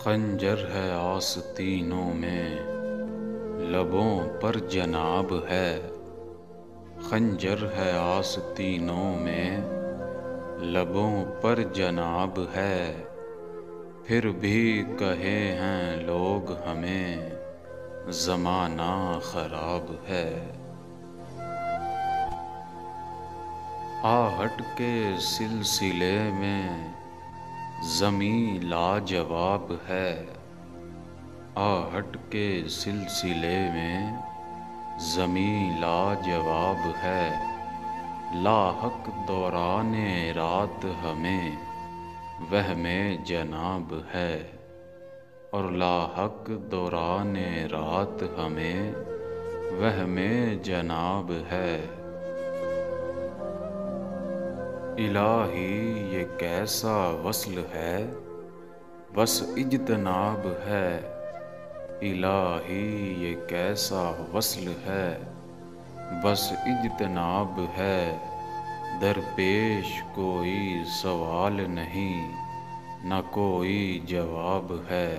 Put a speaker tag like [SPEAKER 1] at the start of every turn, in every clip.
[SPEAKER 1] खंजर है आस्तीनों में, लबों पर जनाब है। खंजर है आस्तीनों में, लबों पर जनाब है। फिर भी कहे हैं लोग हमें, ज़माना ख़राब है। आहट के सिलसिले में ज़मीं लाजवाब है। आहट के सिलसिले में ज़मीं लाजवाब है। लाहक दौराने रात हमें वहमे जनाब है। और लाहक दौराने रात हमें वहमे जनाब है। इलाही ये कैसा वस्ल है, बस इज्तनाब है। इलाही ये कैसा वस्ल है, बस इज्तनाब है। दरपेश कोई सवाल नहीं, न कोई जवाब है।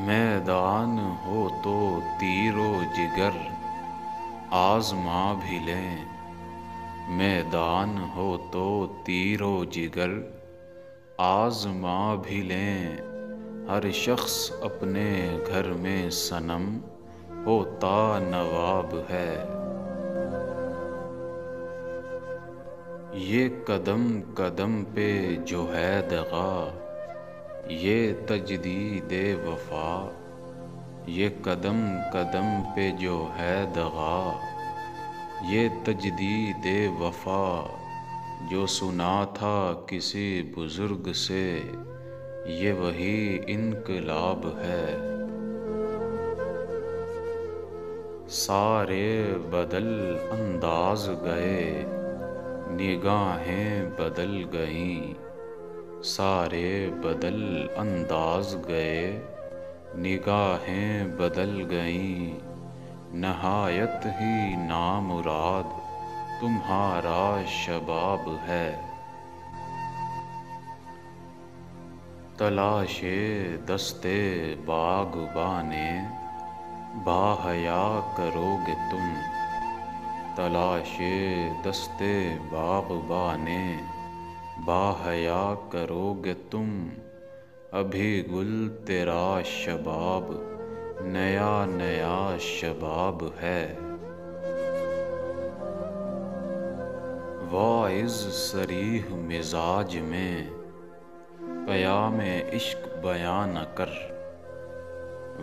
[SPEAKER 1] मैदान हो तो तीरो जिगर आज़मा भी लें। मैदान हो तो तीरो जिगर आज़मा भी लें। हर शख्स अपने घर में सनम होता नवाब है। ये कदम कदम पे जो है दगा, ये तजदीदे वफा। ये कदम कदम पे जो है दगा, ये तजदीदे वफा। जो सुना था किसी बुजुर्ग से, ये वही इनकलाब है। सारे बदल अंदाज गए, निगाहें बदल गईं। सारे बदल अंदाज गए, निगाहें बदल गईं। नहायत ही नामुराद तुम्हारा शबाब है। तलाशे दस्ते बाग़बाने बाहया करोगे तुम। तलाशे दस्ते बाग़बाने बाहया करोगे तुम। अभी गुल तेरा शबाब नया नया शबाब है। वाइज़ सरीह मिजाज में क़यामे इश्क बयां न कर।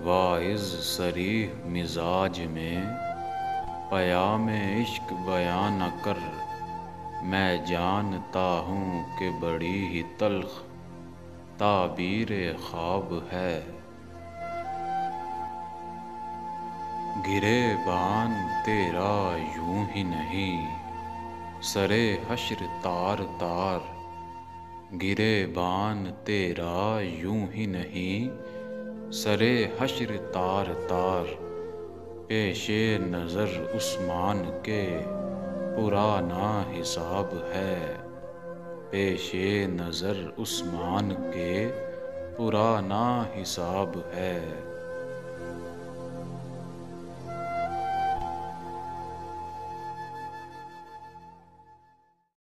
[SPEAKER 1] वाइज़ सरीह मिजाज में क़यामे इश्क बयां न कर। मैं जानता हूँ कि बड़ी ही तल्ख़ ताबीरे ख्वाब है। गिरेबान तेरा यूं ही नहीं, सरे हश्र तार तार। गिरेबान तेरा यूं ही नहीं, सरे हश्र तार तार। पेशे नज़र उस्मान के पुराना हिसाब है। पेशे नज़र उस्मान के पुराना हिसाब है।